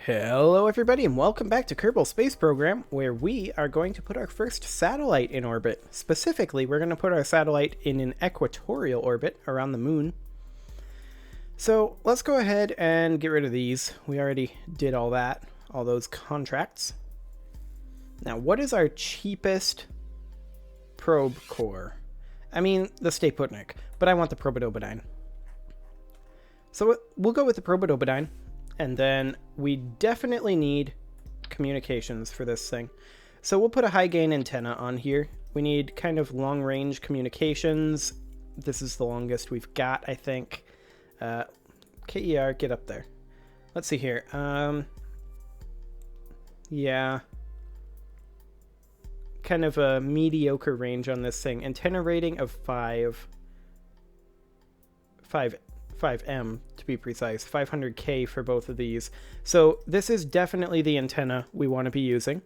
Hello everybody and welcome back to Kerbal Space Program, where we are going to put our first satellite in orbit. Specifically, we're going to put our satellite in an equatorial orbit around the moon. So let's go ahead and get rid of these. We already did all that, all those contracts. Now, what is our cheapest probe core? I mean, the Stay Putnik, but I want the Probidobodyne. So we'll go with the Probidobodyne. And then we definitely need communications for this thing. So we'll put a high gain antenna on here. We need kind of long range communications. This is the longest we've got, I think. KER, get up there. Let's see here. Yeah. Kind of a mediocre range on this thing. Antenna rating of 5M to be precise, 500K for both of these. So this is definitely the antenna we want to be using.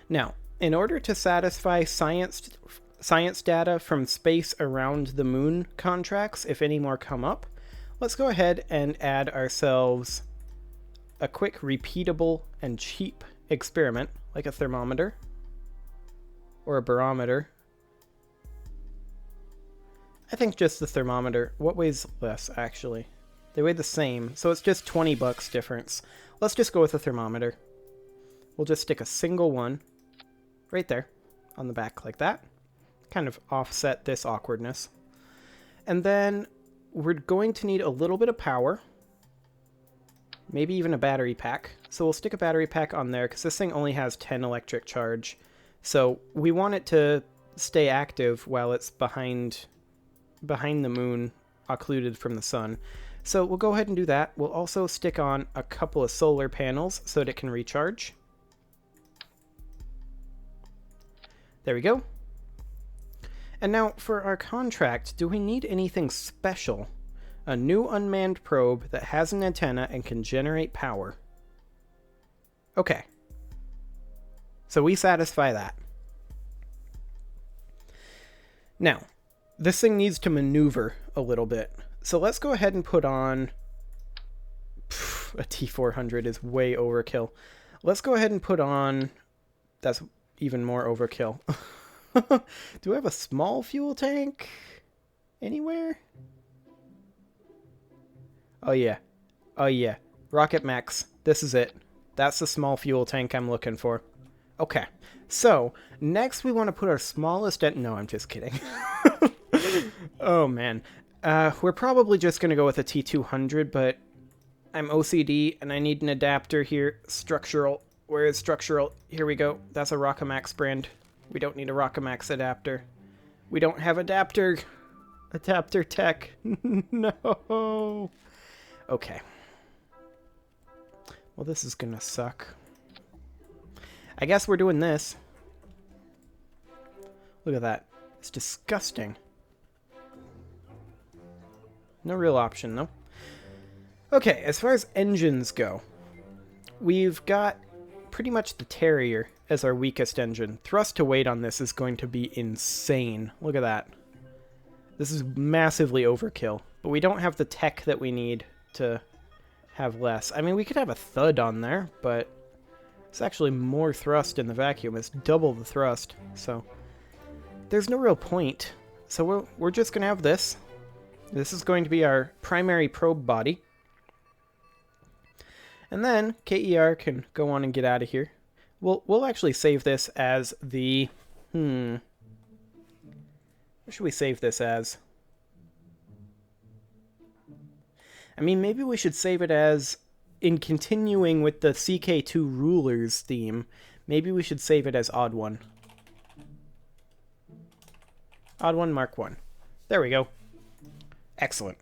Now, in order to satisfy science data from space around the moon contracts, if any more come up, let's go ahead and add ourselves a quick, repeatable, and cheap experiment, like a thermometer or a barometer. I think just the thermometer. What weighs less, actually? They weigh the same, so it's just 20 bucks difference. Let's just go with a thermometer. We'll just stick a single one right there on the back like that. Kind of offset this awkwardness. And then we're going to need a little bit of power. Maybe even a battery pack. So we'll stick a battery pack on there because this thing only has 10 electric charge. So we want it to stay active while it's behind the moon, occluded from the sun. So we'll go ahead and do that. We'll also stick on a couple of solar panels so that it can recharge. There we go. And now for our contract, do we need anything special? A new unmanned probe that has an antenna and can generate power. Okay. So we satisfy that. Now, this thing needs to maneuver a little bit. So let's go ahead and put on... a T400 is way overkill. Let's go ahead and put on... That's even more overkill. Do I have a small fuel tank anywhere? Oh yeah. Oh yeah. Rocket Max. This is it. That's the small fuel tank I'm looking for. Okay. So, next we want to put our smallest... No, I'm just kidding. Oh man, we're probably just gonna go with a T200, but I'm OCD and I need an adapter here. Structural. Where is structural? Here we go. That's a Rockamax brand. We don't need a Rockamax adapter. We don't have adapter tech. No. Okay. Well, this is gonna suck. I guess we're doing this. Look at that. It's disgusting. No real option, though. Okay, as far as engines go, we've got pretty much the Terrier as our weakest engine. Thrust to weight on this is going to be insane. Look at that. This is massively overkill, but we don't have the tech that we need to have less. I mean, we could have a thud on there, but it's actually more thrust in the vacuum. It's double the thrust, so there's no real point. So we're just going to have this. This is going to be our primary probe body. And then KER can go on and get out of here. We'll actually save this as the... What should we save this as? I mean, maybe we should save it as... In continuing with the CK2 Rulers theme, maybe we should save it as Odd One. Odd One Mark 1. There we go. Excellent.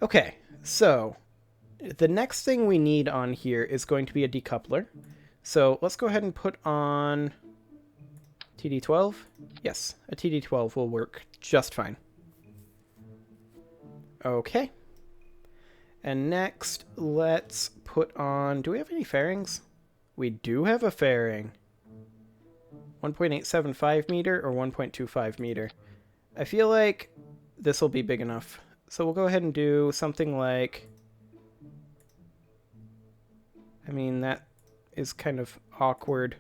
Okay, so the next thing we need on here is going to be a decoupler. So let's go ahead and put on TD12. Yes, a TD12 will work just fine. Okay. And next, let's put on... Do we have any fairings? We do have a fairing. 1.875 meter or 1.25 meter. I feel like this will be big enough. So we'll go ahead and do something like... I mean, that is kind of awkward.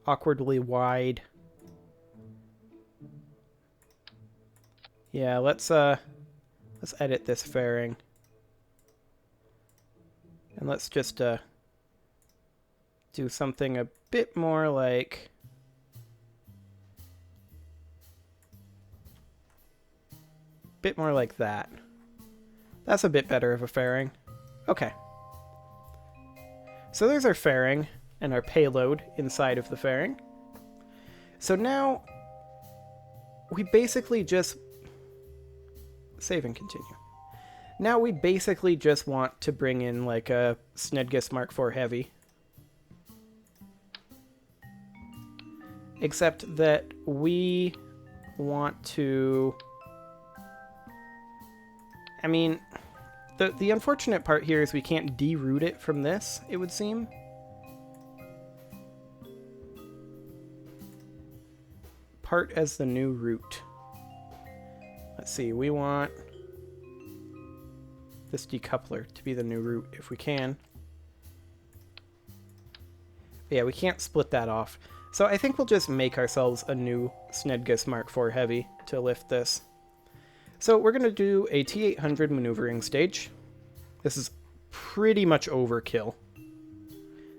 Awkwardly wide. Yeah, let's edit this fairing. And let's just do something a bit more like... that. That's a bit better of a fairing. Okay. So there's our fairing and our payload inside of the fairing. So now we basically just save and continue. Now we basically just want to bring in like a Snedgus Mark IV Heavy. Except that we want to... I mean, the unfortunate part here is we can't deroute it from this, it would seem. Part as the new route. Let's see, we want this decoupler to be the new route if we can. But yeah, we can't split that off. So I think we'll just make ourselves a new Snedgus Mark IV Heavy to lift this. So we're going to do a T800 maneuvering stage. This is pretty much overkill.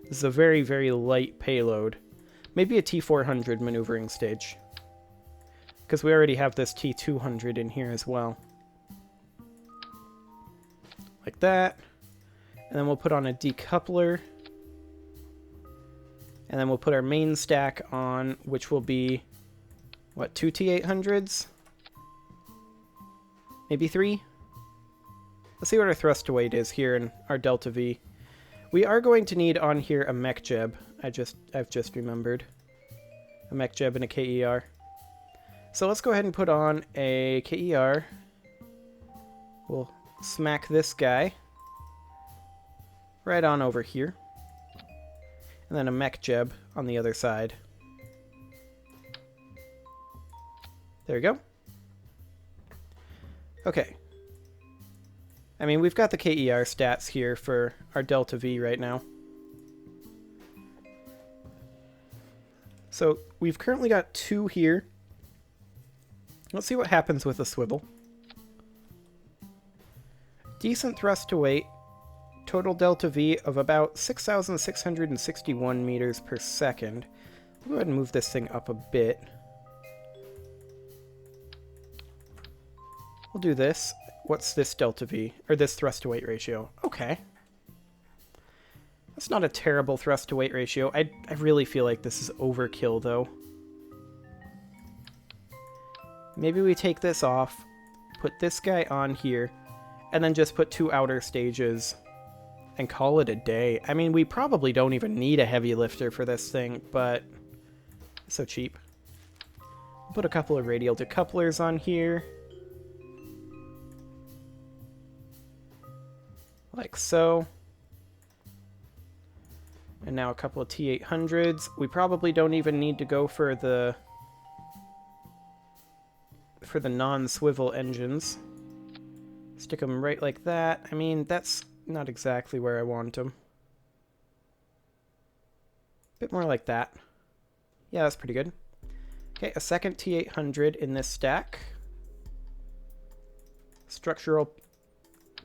This is a very, very light payload. Maybe a T400 maneuvering stage. Because we already have this T200 in here as well. Like that. And then we'll put on a decoupler. And then we'll put our main stack on, which will be, what, 2 T800s? Maybe 3? Let's see what our thrust to weight is here in our delta V. We are going to need on here a mech jeb. I've just remembered. A mech jeb and a KER. So let's go ahead and put on a KER. We'll smack this guy right on over here. And then a mech jeb on the other side. There we go. Okay. I mean, we've got the KER stats here for our delta V right now. So we've currently got 2 here. Let's see what happens with a swivel. Decent thrust to weight. Total delta V of about 6,661 meters per second. We'll go ahead and move this thing up a bit. We'll do this. What's this delta V? Or this thrust to weight ratio? Okay. That's not a terrible thrust to weight ratio. I really feel like this is overkill though. Maybe we take this off, put this guy on here, and then just put 2 outer stages and call it a day. I mean, we probably don't even need a heavy lifter for this thing, but it's so cheap. Put a couple of radial decouplers on here. Like so. And now a couple of T800s. We probably don't even need to go for the non-swivel engines. Stick them right like that. I mean, that's not exactly where I want them. Bit more like that. Yeah, that's pretty good. Okay, a second T800 in this stack. Structural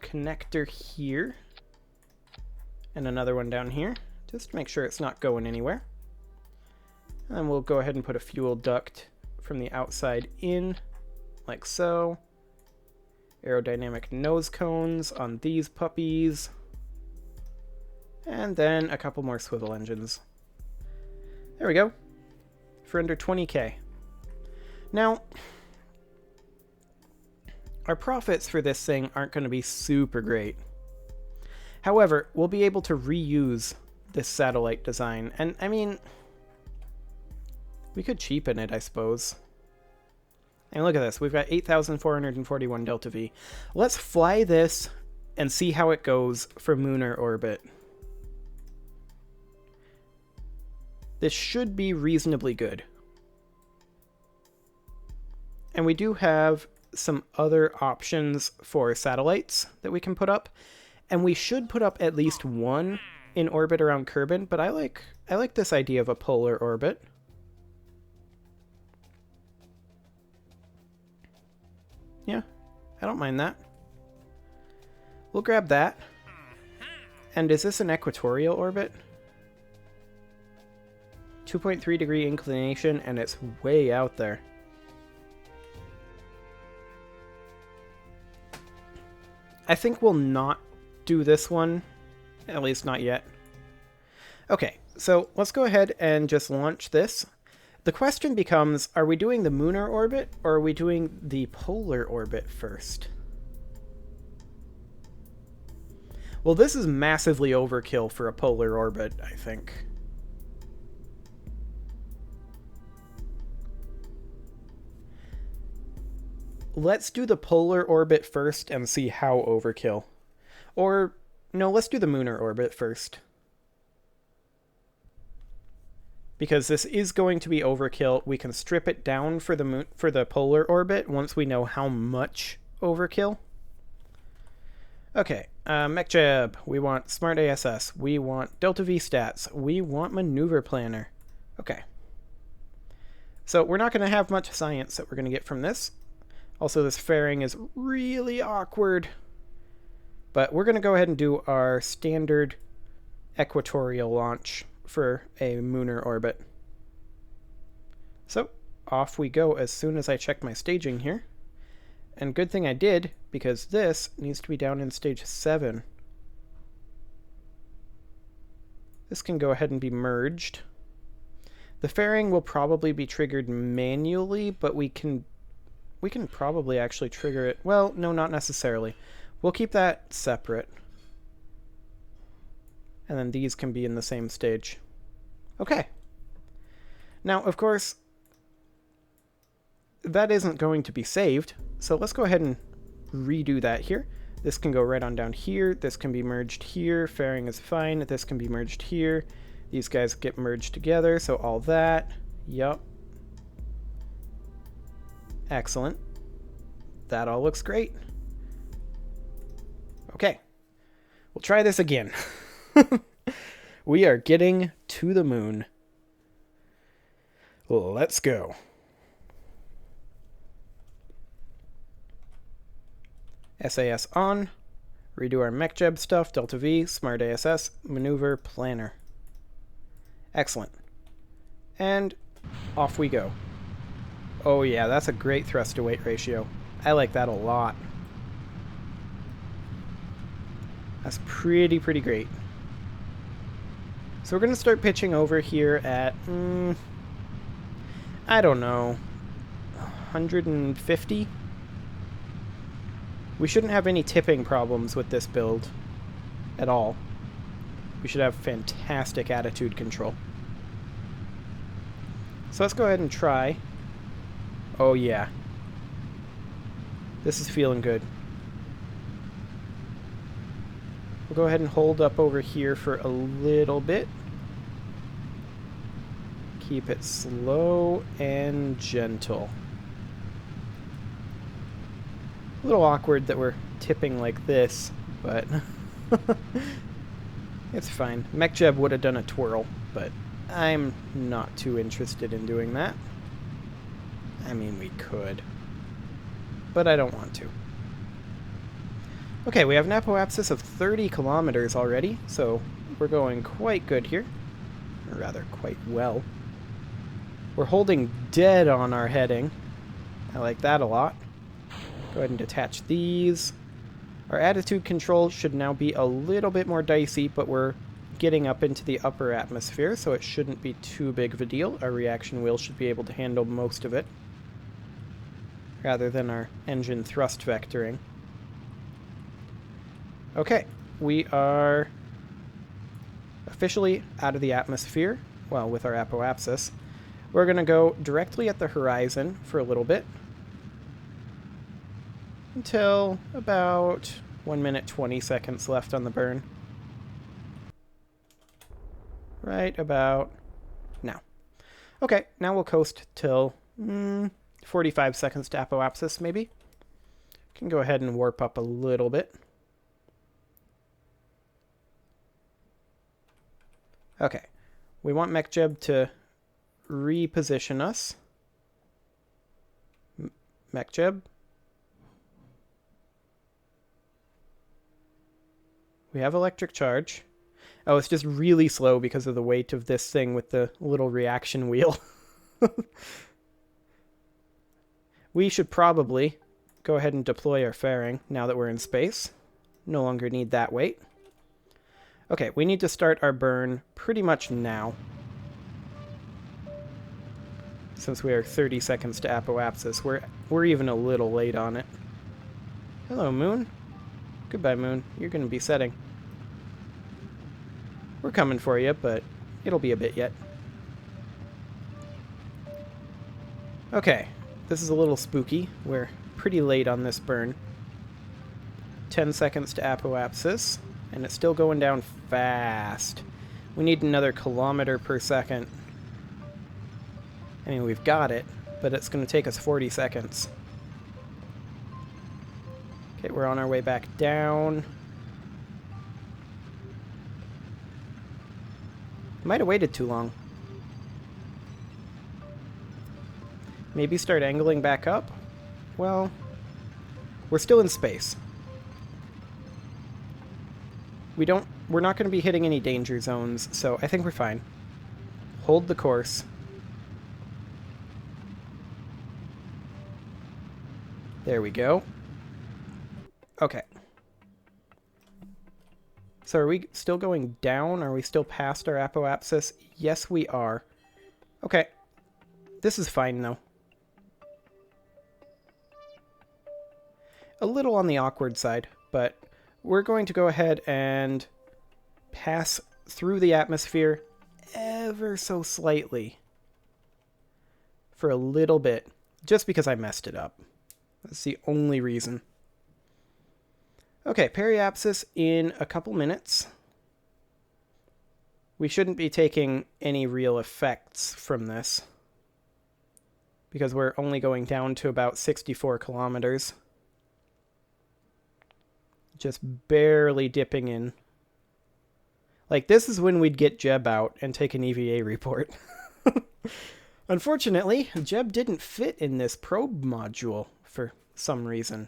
connector here. And another one down here, just to make sure it's not going anywhere. And then we'll go ahead and put a fuel duct from the outside in, like so. Aerodynamic nose cones on these puppies. And then a couple more swivel engines. There we go. For under 20k. Now, our profits for this thing aren't going to be super great. However, we'll be able to reuse this satellite design. And, I mean, we could cheapen it, I suppose. And look at this. We've got 8,441 delta V. Let's fly this and see how it goes for lunar orbit. This should be reasonably good. And we do have some other options for satellites that we can put up. And we should put up at least one in orbit around Kerbal, but I like this idea of a polar orbit. Yeah, I don't mind that. We'll grab that. And is this an equatorial orbit? 2.3 degree inclination, and it's way out there. I think we'll not do this one, at least not yet. Okay, so let's go ahead and just launch this. The question becomes, are we doing the lunar orbit or are we doing the polar orbit first? Well, this is massively overkill for a polar orbit, I think. Let's do the polar orbit first and see how overkill. Or, no, let's do the lunar orbit first. Because this is going to be overkill. We can strip it down for the polar orbit once we know how much overkill. Okay, MechJeb, we want Smart ASS, we want Delta V stats, we want Maneuver Planner. Okay. So we're not going to have much science that we're going to get from this. Also, this fairing is really awkward. But we're going to go ahead and do our standard equatorial launch for a lunar orbit. So, off we go as soon as I check my staging here. And good thing I did, because this needs to be down in stage 7. This can go ahead and be merged. The fairing will probably be triggered manually, but we can probably actually trigger it. Well, no, not necessarily. We'll keep that separate. And then these can be in the same stage. Okay. Now, of course, that isn't going to be saved. So let's go ahead and redo that here. This can go right on down here. This can be merged here. Fairing is fine. This can be merged here. These guys get merged together. So all that. Yup. Excellent. That all looks great. Okay. We'll try this again. We are getting to the moon. Let's go. SAS on. Redo our MechJeb stuff. Delta V, Smart ASS, Maneuver Planner. Excellent. And off we go. Oh yeah, that's a great thrust to weight ratio. I like that a lot. That's pretty great. So we're going to start pitching over here at, I don't know, 150? We shouldn't have any tipping problems with this build at all. We should have fantastic attitude control. So let's go ahead and try. Oh yeah. This is feeling good. We'll go ahead and hold up over here for a little bit. Keep it slow and gentle. A little awkward that we're tipping like this, but it's fine. MechJeb would have done a twirl, but I'm not too interested in doing that. I mean, we could, but I don't want to. Okay, we have an apoapsis of 30 kilometers already, so we're going quite good here. Or rather, quite well. We're holding dead on our heading. I like that a lot. Go ahead and detach these. Our attitude control should now be a little bit more dicey, but we're getting up into the upper atmosphere, so it shouldn't be too big of a deal. Our reaction wheel should be able to handle most of it, rather than our engine thrust vectoring. Okay, we are officially out of the atmosphere, well, with our apoapsis. We're going to go directly at the horizon for a little bit, until about 1 minute 20 seconds left on the burn. Right about now. Okay, now we'll coast till 45 seconds to apoapsis, maybe. Can go ahead and warp up a little bit. Okay. We want MechJeb to reposition us. MechJeb. We have electric charge. Oh, it's just really slow because of the weight of this thing with the little reaction wheel. We should probably go ahead and deploy our fairing now that we're in space. No longer need that weight. Okay, we need to start our burn pretty much now, since we are 30 seconds to apoapsis. We're even a little late on it. Hello, Moon. Goodbye, Moon. You're going to be setting. We're coming for you, but it'll be a bit yet. Okay, this is a little spooky. We're pretty late on this burn. 10 seconds to apoapsis, and it's still going down fast. We need another kilometer per second. I mean, we've got it, but it's going to take us 40 seconds. Okay, we're on our way back down. Might have waited too long. Maybe start angling back up? Well, we're still in space. We're not going to be hitting any danger zones, so I think we're fine. Hold the course. There we go. Okay. So are we still going down? Are we still past our apoapsis? Yes, we are. Okay. This is fine, though. A little on the awkward side, but we're going to go ahead and pass through the atmosphere ever so slightly for a little bit, just because I messed it up. That's the only reason. Okay, periapsis in a couple minutes. We shouldn't be taking any real effects from this, because we're only going down to about 64 kilometers. Just barely dipping in. Like, this is when we'd get Jeb out and take an EVA report. Unfortunately, Jeb didn't fit in this probe module for some reason.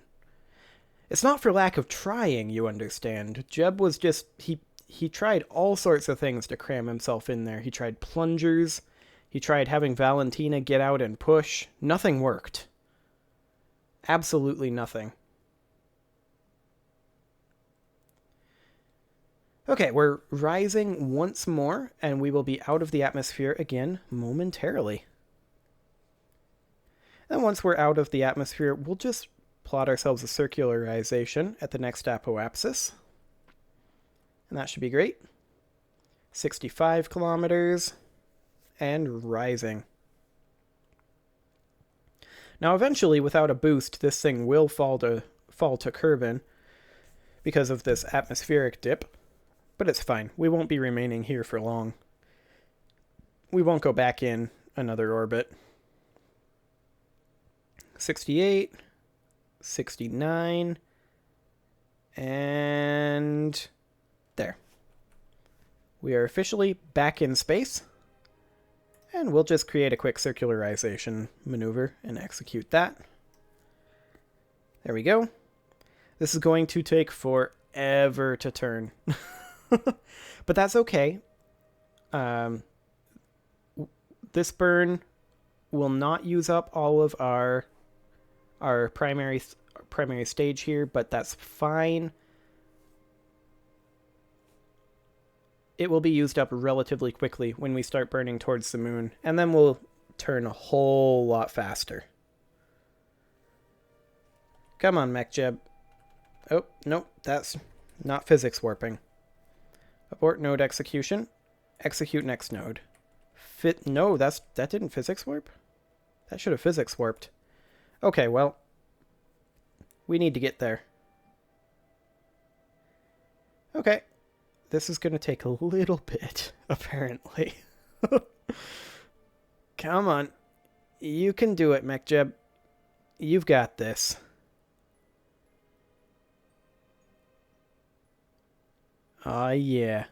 It's not for lack of trying, you understand. Jeb was just... He tried all sorts of things to cram himself in there. He tried plungers. He tried having Valentina get out and push. Nothing worked. Absolutely nothing. Okay, we're rising once more, and we will be out of the atmosphere again momentarily. And once we're out of the atmosphere, we'll just plot ourselves a circularization at the next apoapsis. And that should be great. 65 kilometers, and rising. Now eventually, without a boost, this thing will fall to Kerbal because of this atmospheric dip. But it's fine. We won't be remaining here for long. We won't go back in another orbit. 68, 69, and there. We are officially back in space, and we'll just create a quick circularization maneuver and execute that. There we go. This is going to take forever to turn. But that's okay. This burn will not use up all of our primary stage here, but that's fine. It will be used up relatively quickly when we start burning towards the moon, and then we'll turn a whole lot faster. Come on, MechJeb. Oh, nope, that's not physics warping. Abort node execution. Execute next node. No, that didn't physics warp? That should have physics warped. Okay, well, we need to get there. Okay. This is going to take a little bit, apparently. Come on. You can do it, MechJeb. You've got this. Aw, yeah.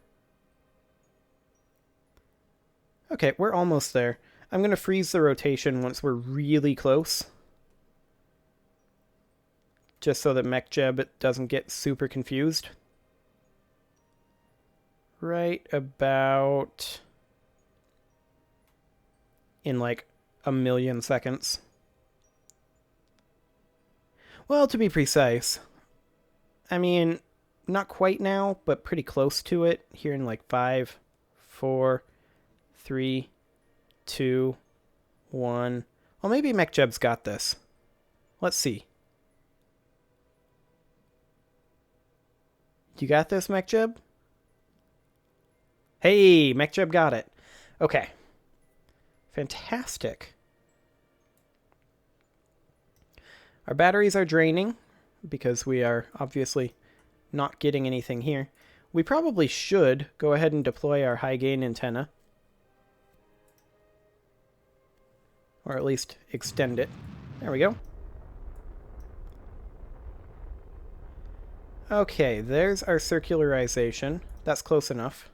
Okay, we're almost there. I'm going to freeze the rotation once we're really close. Just so that MechJeb doesn't get super confused. Right about in like a million seconds. Well, to be precise, I mean, not quite now, but pretty close to it. Here in like 5, 4, 3, 2, 1. Well, maybe MechJeb's got this. Let's see. You got this, MechJeb? Hey, MechJeb got it. Okay. Fantastic. Our batteries are draining because we are obviously not getting anything here. We probably should go ahead and deploy our high gain antenna. Or at least extend it. There we go. Okay, there's our circularization. That's close enough.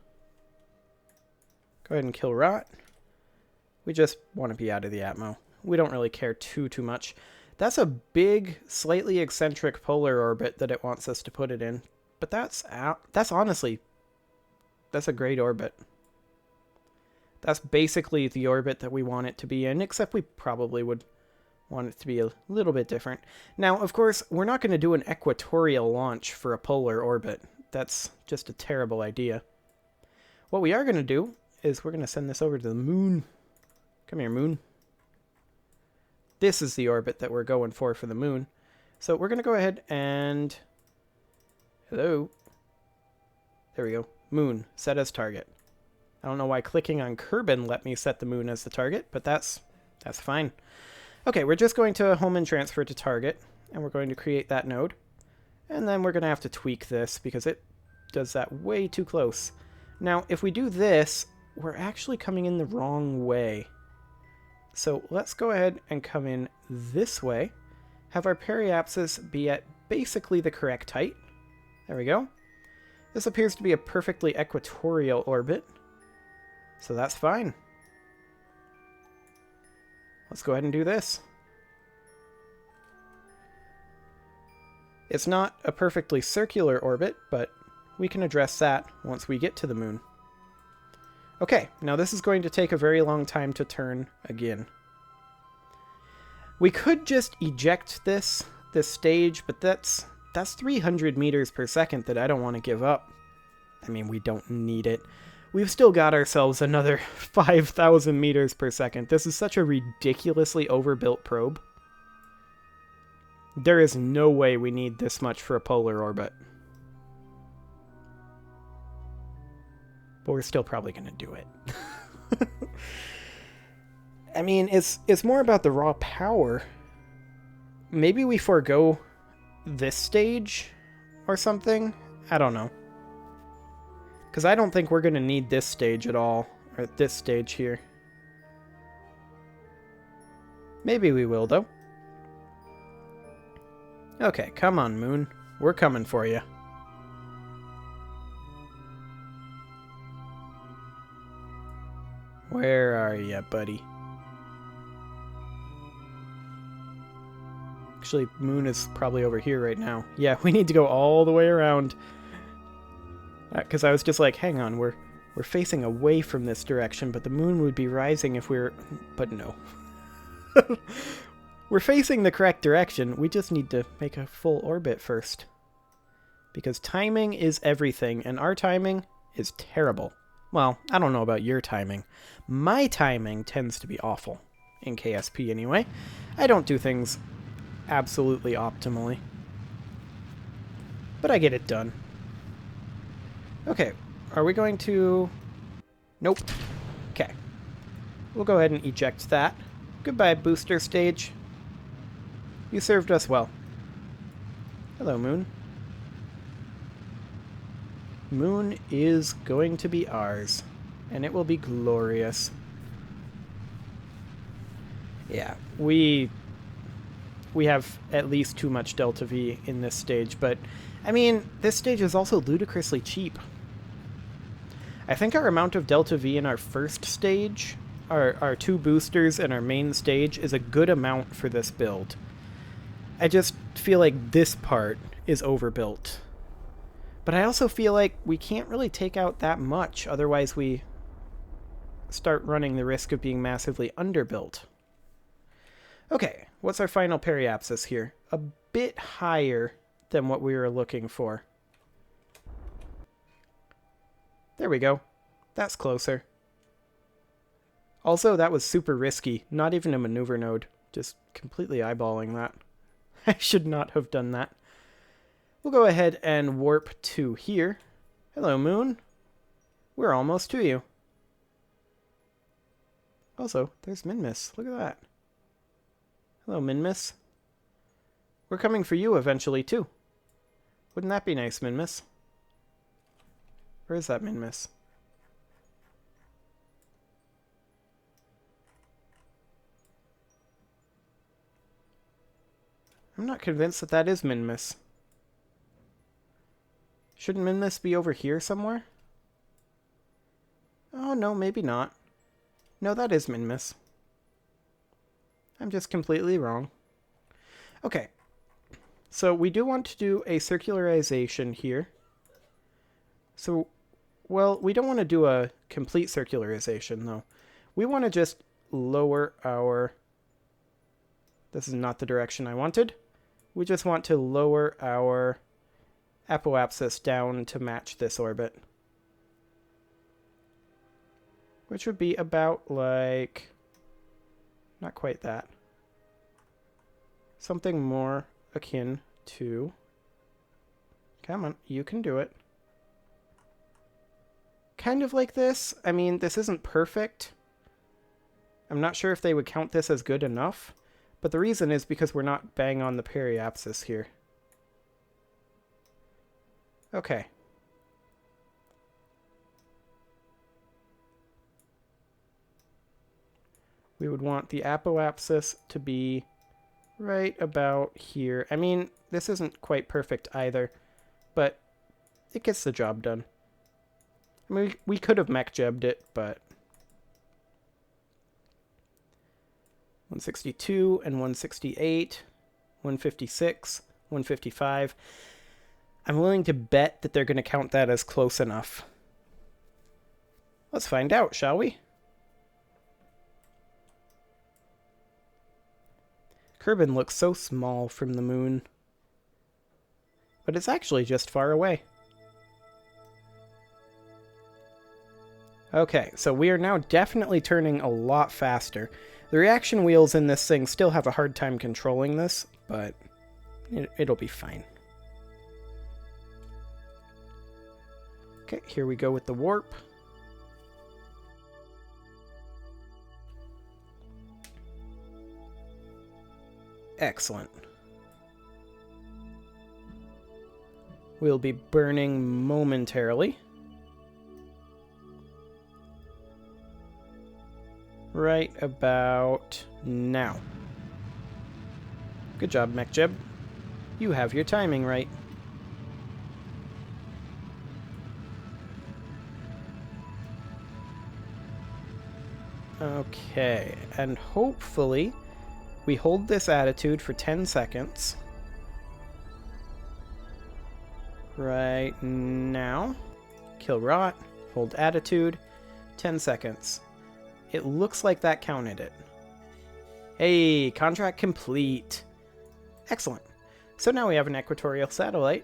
Go ahead and kill rot. We just want to be out of the atmo. We don't really care too much. That's a big, slightly eccentric polar orbit that it wants us to put it in. But that's honestly, that's a great orbit. That's basically the orbit that we want it to be in, except we probably would want it to be a little bit different. Now, of course, we're not going to do an equatorial launch for a polar orbit. That's just a terrible idea. What we are going to do is we're going to send this over to the moon. Come here, moon. This is the orbit that we're going for the moon. So we're going to go ahead and... Hello. There we go. Moon, set as target. I don't know why clicking on Kerbal let me set the moon as the target, but that's fine. Okay, we're just going to home and transfer to target, and we're going to create that node. And then we're going to have to tweak this because it does that way too close. Now, if we do this, we're actually coming in the wrong way. So let's go ahead and come in this way, have our periapsis be at basically the correct height. There we go. This appears to be a perfectly equatorial orbit, so that's fine. Let's go ahead and do this. It's not a perfectly circular orbit, but we can address that once we get to the moon. Okay, now this is going to take a very long time to turn again. We could just eject this stage, but that's 300 meters per second that I don't want to give up. I mean, we don't need it. We've still got ourselves another 5,000 meters per second. This is such a ridiculously overbuilt probe. There is no way we need this much for a polar orbit. But we're still probably going to do it. I mean, it's more about the raw power. Maybe we forego this stage or something? I don't know. Because I don't think we're going to need this stage at all. Or this stage here. Maybe we will, though. Okay, come on, Moon. We're coming for you. Where are you, buddy? Actually, Moon is probably over here right now. Yeah, we need to go all the way around. Because I was just like, hang on, we're facing away from this direction, but the moon would be rising if we were... But no. We're facing the correct direction. We just need to make a full orbit first. Because timing is everything, and our timing is terrible. Well, I don't know about your timing. My timing tends to be awful. In KSP, anyway. I don't do things absolutely optimally. But I get it done. Okay, are we going to... Nope. Okay. We'll go ahead and eject that. Goodbye, booster stage. You served us well. Hello, Moon. Moon is going to be ours. And it will be glorious. Yeah, we have at least too much Delta V in this stage, but, I mean, this stage is also ludicrously cheap. I think our amount of delta V in our first stage, our 2 boosters and our main stage, is a good amount for this build. I just feel like this part is overbuilt. But I also feel like we can't really take out that much, otherwise we start running the risk of being massively underbuilt. Okay, what's our final periapsis here? A bit higher than what we were looking for. There we go. That's closer. Also, that was super risky. Not even a maneuver node. Just completely eyeballing that. I should not have done that. We'll go ahead and warp to here. Hello, Moon. We're almost to you. Also, there's Minmus. Look at that. Hello, Minmus. We're coming for you eventually, too. Wouldn't that be nice, Minmus? Where is that Minmus? I'm not convinced that that is Minmus. Shouldn't Minmus be over here somewhere? Oh, no, maybe not. No, that is Minmus. I'm just completely wrong. Okay. So we do want to do a circularization here. So, well, we don't want to do a complete circularization, though. We want to just lower our... This is not the direction I wanted. We just want to lower our apoapsis down to match this orbit. Which would be about like... Not quite that. Something more akin to... Come on, you can do it. Kind of like this. I mean, this isn't perfect. I'm not sure if they would count this as good enough. But the reason is because we're not bang on the periapsis here. Okay. We would want the apoapsis to be right about here. I mean, this isn't quite perfect either, but it gets the job done. I mean, we could have mech-jebbed it, but... 162 and 168, 156, 155. I'm willing to bet that they're going to count that as close enough. Let's find out, shall we? Kerbal looks so small from the moon. But it's actually just far away. Okay, so we are now definitely turning a lot faster. The reaction wheels in this thing still have a hard time controlling this, but it'll be fine. Okay, here we go with the warp. Excellent. We'll be burning momentarily. Right about now. Good job, mech-jeb. You have your timing right. Okay, and hopefully we hold this attitude for 10 seconds. Right now. Kill rot, hold attitude, 10 seconds. It looks like that counted it. Hey, contract complete. Excellent. So now we have an equatorial satellite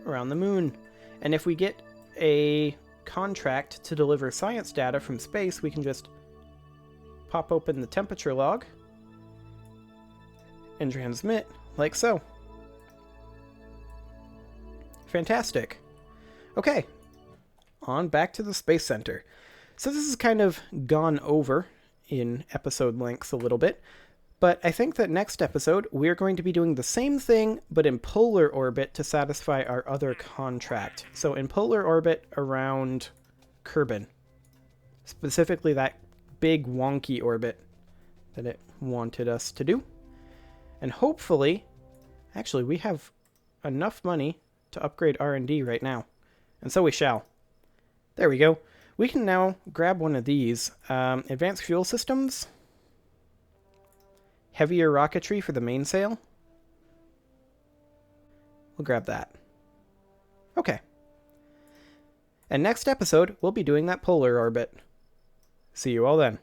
around the moon. And if we get a contract to deliver science data from space, we can just pop open the temperature log and transmit like so. Fantastic. Okay, on back to the Space Center. So this has kind of gone over in episode lengths a little bit, but I think that next episode we're going to be doing the same thing, but in polar orbit to satisfy our other contract. So in polar orbit around Kerbal, specifically that big wonky orbit that it wanted us to do. And hopefully, actually we have enough money to upgrade R&D right now, and so we shall. There we go. We can now grab one of these. Advanced fuel systems. Heavier rocketry for the mainsail. We'll grab that. Okay. And next episode, we'll be doing that polar orbit. See you all then.